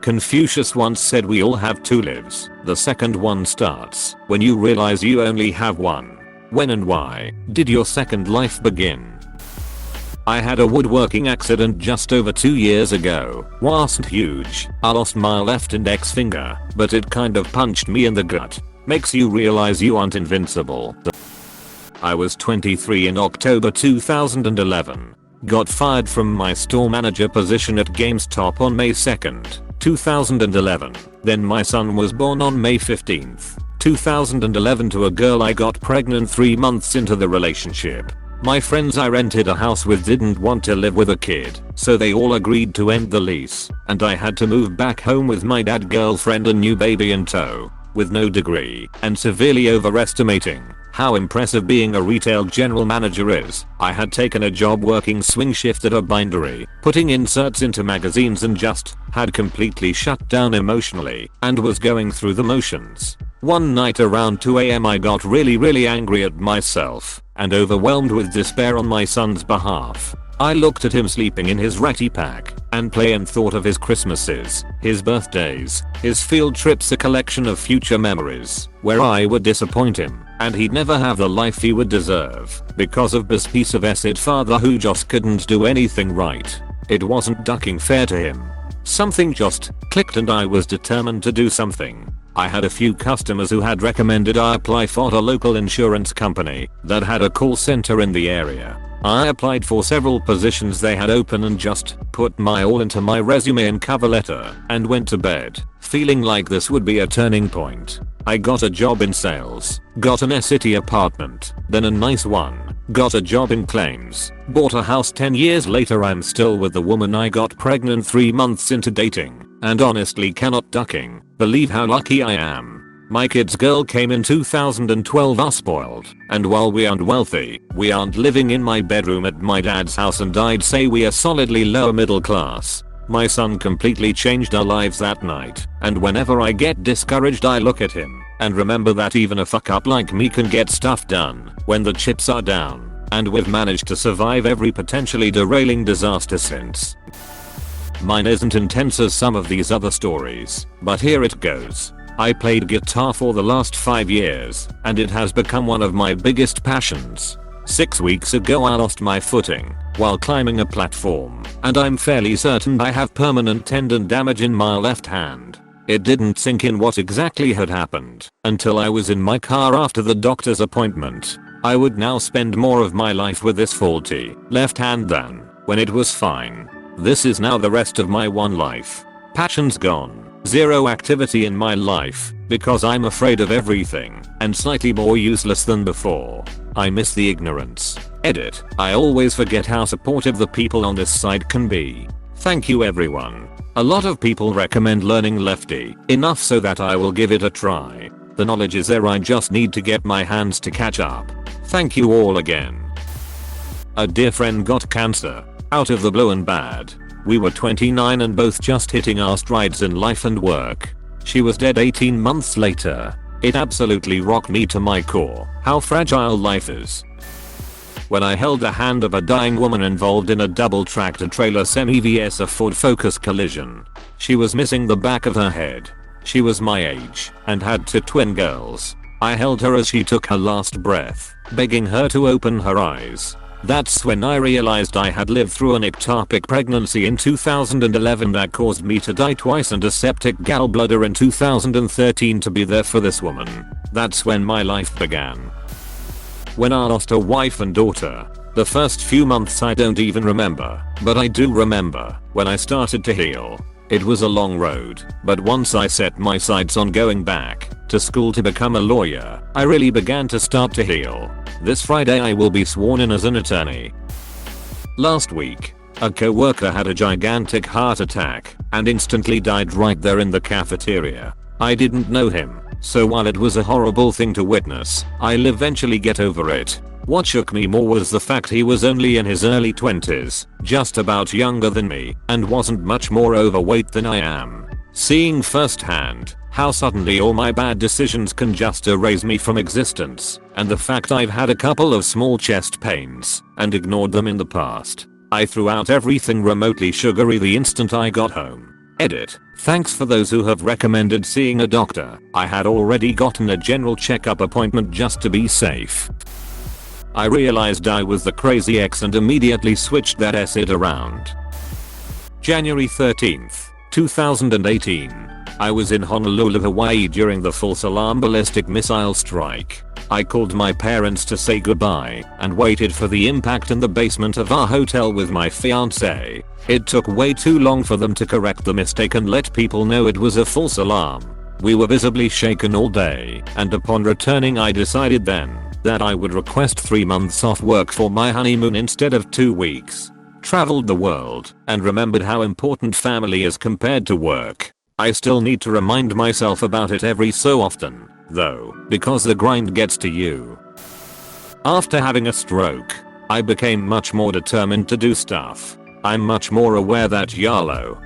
Confucius once said we all have two lives. The second one starts when you realize you only have one. When and why did your second life begin? I had a woodworking accident just over 2 years ago. Wasn't huge. I lost my left index finger, but it kind of punched me in the gut. Makes you realize you aren't invincible. I was 23 in October 2011. Got fired from my store manager position at GameStop on May 2nd, 2011. Then my son was born on May 15th, 2011 to a girl I got pregnant 3 months into the relationship. My friends I rented a house with didn't want to live with a kid, so they all agreed to end the lease, and I had to move back home with my dad, girlfriend and new baby in tow. With no degree and severely overestimating how impressive being a retail general manager is, I had taken a job working swing shift at a bindery, putting inserts into magazines, and just had completely shut down emotionally and was going through the motions. One night around 2 AM I got really angry at myself and overwhelmed with despair on my son's behalf. I looked at him sleeping in his ratty pack and play and thought of his Christmases, his birthdays, his field trips, a collection of future memories where I would disappoint him and he'd never have the life he would deserve because of this piece of acid father who just couldn't do anything right. It wasn't ducking fair to him. Something just clicked and I was determined to do something. I had a few customers who had recommended I apply for a local insurance company that had a call center in the area. I applied for several positions they had open and just put my all into my resume and cover letter and went to bed, feeling like this would be a turning point. I got a job in sales, got an city apartment, then a nice one, got a job in claims, bought a house. 10 years later I'm still with the woman I got pregnant 3 months into dating, and honestly cannot ducking believe how lucky I am. My kid's girl came in 2012 unspoiled, and while we aren't wealthy, we aren't living in my bedroom at my dad's house, and I'd say we are solidly lower middle class. My son completely changed our lives that night, and whenever I get discouraged I look at him and remember that even a fuck up like me can get stuff done when the chips are down, and we've managed to survive every potentially derailing disaster since. Mine isn't intense as some of these other stories, but here it goes. I played guitar for the last 5 years, and it has become one of my biggest passions. 6 weeks ago I lost my footing while climbing a platform, and I'm fairly certain I have permanent tendon damage in my left hand. It didn't sink in what exactly had happened until I was in my car after the doctor's appointment. I would now spend more of my life with this faulty left hand than when it was fine. This is now the rest of my one life. Passion's gone. Zero activity in my life because I'm afraid of everything and slightly more useless than before. I miss the ignorance. Edit. I always forget how supportive the people on this side can be. Thank you everyone. A lot of people recommend learning lefty, enough so that I will give it a try. The knowledge is there, I just need to get my hands to catch up. Thank you all again. A dear friend got cancer. Out of the blue and bad. We were 29 and both just hitting our strides in life and work. She was dead 18 months later. It absolutely rocked me to my core how fragile life is. When I held the hand of a dying woman involved in a double tractor trailer semi vs a Ford Focus collision. She was missing the back of her head. She was my age and had 2 twin girls. I held her as she took her last breath, begging her to open her eyes. That's when I realized I had lived through an ectopic pregnancy in 2011 that caused me to die twice and a septic gallbladder in 2013 to be there for this woman. That's when my life began. When I lost a wife and daughter, the first few months I don't even remember, but I do remember when I started to heal. It was a long road, but once I set my sights on going back to school to become a lawyer, I really began to start to heal. This Friday I will be sworn in as an attorney. Last week, a co-worker had a gigantic heart attack and instantly died right there in the cafeteria. I didn't know him, so while it was a horrible thing to witness, I'll eventually get over it. What shook me more was the fact he was only in his early 20s, just about younger than me, and wasn't much more overweight than I am. Seeing firsthand how suddenly all my bad decisions can just erase me from existence, and the fact I've had a couple of small chest pains and ignored them in the past. I threw out everything remotely sugary the instant I got home. Edit. Thanks for those who have recommended seeing a doctor. I had already gotten a general checkup appointment just to be safe. I realized I was the crazy ex and immediately switched that acid around. January 13th, 2018. I was in Honolulu, Hawaii during the false alarm ballistic missile strike. I called my parents to say goodbye and waited for the impact in the basement of our hotel with my fiance. It took way too long for them to correct the mistake and let people know it was a false alarm. We were visibly shaken all day, and upon returning I decided then that I would request 3 months off work for my honeymoon instead of 2 weeks. Traveled the world and remembered how important family is compared to work. I still need to remind myself about it every so often, though, because the grind gets to you. After having a stroke, I became much more determined to do stuff. I'm much more aware that YOLO.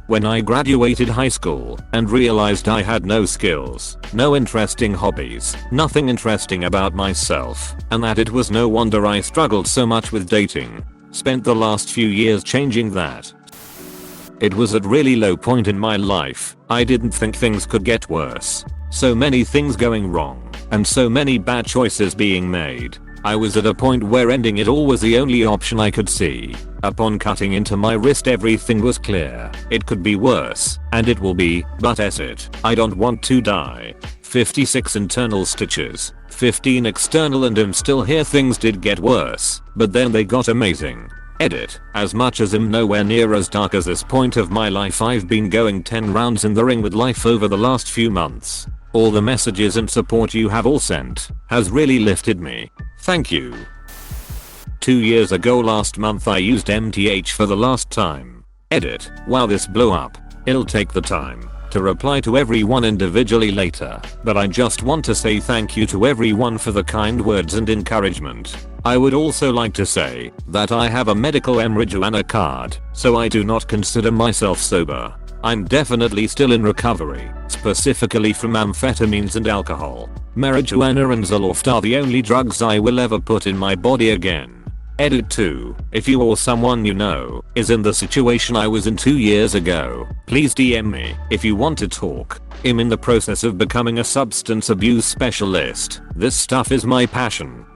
When I graduated high school and realized I had no skills, no interesting hobbies, nothing interesting about myself, and that it was no wonder I struggled so much with dating, spent the last few years changing that. It was at really low point in my life. I didn't think things could get worse. So many things going wrong, and so many bad choices being made. I was at a point where ending it all was the only option I could see. Upon cutting into my wrist everything was clear. It could be worse, and it will be, but it. I don't want to die. 56 internal stitches, 15 external, and I'm still here. Things did get worse, but then they got amazing. Edit. As much as I'm nowhere near as dark as this point of my life, I've been going 10 rounds in the ring with life over the last few months. All the messages and support you have all sent has really lifted me. Thank you. 2 years ago last month I used MTH for the last time. Edit. While this blew up, it'll take the time to reply to everyone individually later, but I just want to say thank you to everyone for the kind words and encouragement. I would also like to say that I have a medical marijuana card, so I do not consider myself sober. I'm definitely still in recovery, specifically from amphetamines and alcohol. Marijuana and Zoloft are the only drugs I will ever put in my body again. Edit 2. If you or someone you know is in the situation I was in 2 years ago, please DM me if you want to talk. I'm in the process of becoming a substance abuse specialist. This stuff is my passion.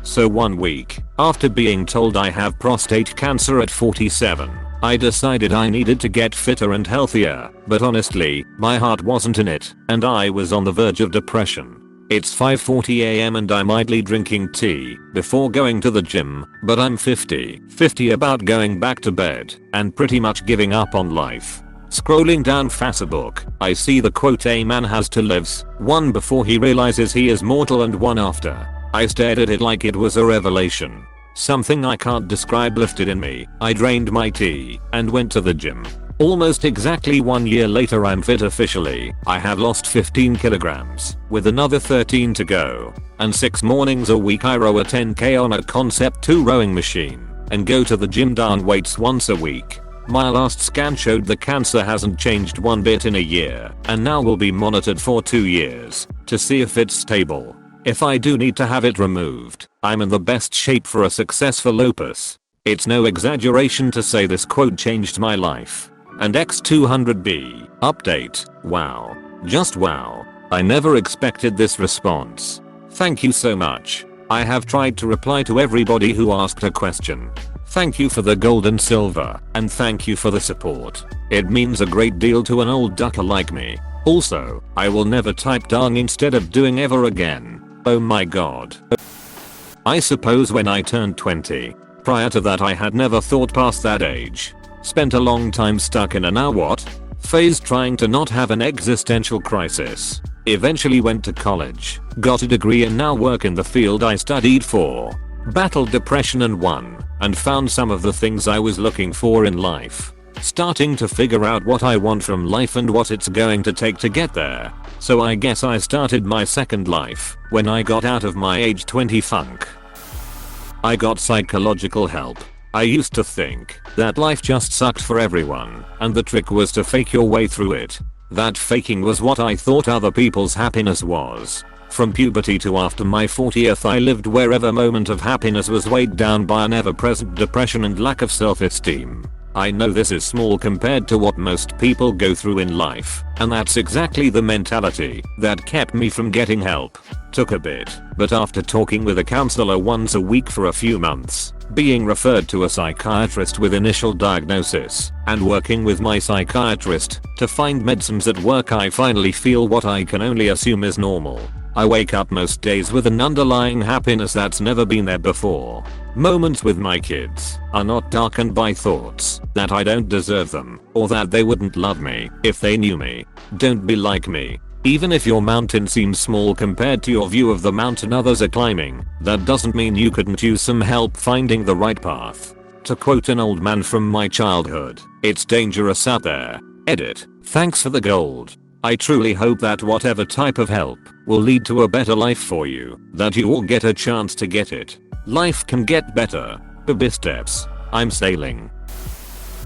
So 1 week after being told I have prostate cancer at 47, I decided I needed to get fitter and healthier, but honestly, my heart wasn't in it, and I was on the verge of depression. It's 5:40 AM and I'm idly drinking tea before going to the gym, but I'm 50 about going back to bed and pretty much giving up on life. Scrolling down Facebook, I see the quote, "A man has two lives, one before he realizes he is mortal and one after." I stared at it like it was a revelation. Something I can't describe lifted in me. I drained my tea and went to the gym. Almost exactly 1 year later I'm fit officially. I have lost 15 kilograms, with another 13 to go. And 6 mornings a week I row a 10k on a Concept 2 rowing machine, and go to the gym down weights once a week. My last scan showed the cancer hasn't changed one bit in a year, and now will be monitored for 2 years, to see if it's stable. If I do need to have it removed, I'm in the best shape for a successful opus. It's no exaggeration to say this quote changed my life. And X200B, update, wow. Just wow. I never expected this response. Thank you so much. I have tried to reply to everybody who asked a question. Thank you for the gold and silver, and thank you for the support. It means a great deal to an old ducker like me. Also, I will never type dong instead of doing ever again. Oh my god. I suppose when I turned 20. Prior to that I had never thought past that age. Spent a long time stuck in a now what phase trying to not have an existential crisis. Eventually went to college, got a degree and now work in the field I studied for. Battled depression and won, and found some of the things I was looking for in life. Starting to figure out what I want from life and what it's going to take to get there. So I guess I started my second life when I got out of my age 20 funk. I got psychological help. I used to think that life just sucked for everyone, and the trick was to fake your way through it. That faking was what I thought other people's happiness was. From puberty to after my 40th I lived where every moment of happiness was weighed down by an ever-present depression and lack of self-esteem. I know this is small compared to what most people go through in life, and that's exactly the mentality that kept me from getting help. Took a bit, but after talking with a counselor once a week for a few months, being referred to a psychiatrist with initial diagnosis, and working with my psychiatrist to find medicines that work, I finally feel what I can only assume is normal. I wake up most days with an underlying happiness that's never been there before. Moments with my kids are not darkened by thoughts that I don't deserve them or that they wouldn't love me if they knew me. Don't be like me. Even if your mountain seems small compared to your view of the mountain others are climbing, that doesn't mean you couldn't use some help finding the right path. To quote an old man from my childhood, it's dangerous out there. Edit. Thanks for the gold. I truly hope that whatever type of help will lead to a better life for you, that you all get a chance to get it. Life can get better. Baby steps. I'm sailing.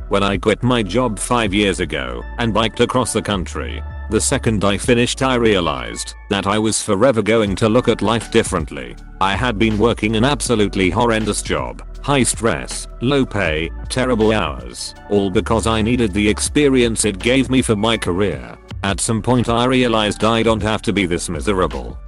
When I quit my job 5 years ago and biked across the country, the second I finished I realized that I was forever going to look at life differently. I had been working an absolutely horrendous job, high stress, low pay, terrible hours, all because I needed the experience it gave me for my career. At some point I realized I don't have to be this miserable.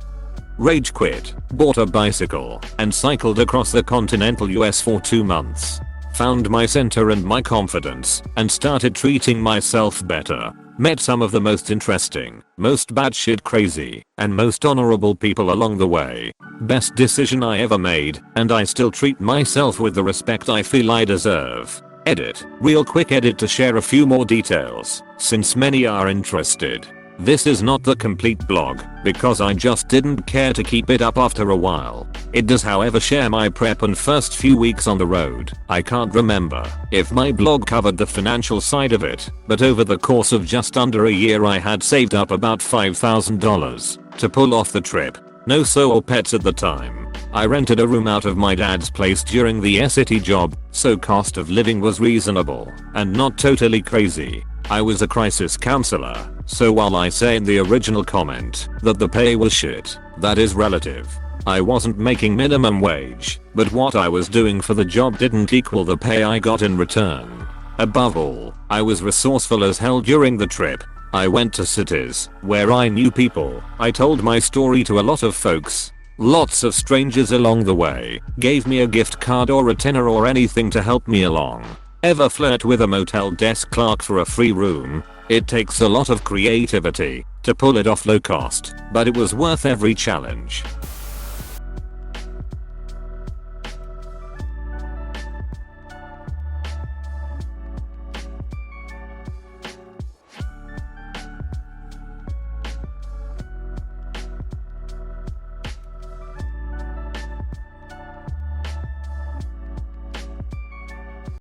Rage quit, bought a bicycle, and cycled across the continental US for 2 months. Found my center and my confidence, and started treating myself better. Met some of the most interesting, most batshit crazy, and most honorable people along the way. Best decision I ever made, and I still treat myself with the respect I feel I deserve. Edit. Real quick edit to share a few more details, since many are interested. This is not the complete blog, because I just didn't care to keep it up after a while. It does however share my prep and first few weeks on the road. I can't remember if my blog covered the financial side of it, but over the course of just under a year I had saved up about $5,000 to pull off the trip. No or pets at the time. I rented a room out of my dad's place during the city job, so cost of living was reasonable and not totally crazy. I was a crisis counselor, so while I say in the original comment that the pay was shit, that is relative. I wasn't making minimum wage, but what I was doing for the job didn't equal the pay I got in return. Above all, I was resourceful as hell during the trip. I went to cities where I knew people. I told my story to a lot of folks. Lots of strangers along the way gave me a gift card or a tenner or anything to help me along. Ever flirt with a motel desk clerk for a free room? It takes a lot of creativity to pull it off low cost, but it was worth every challenge.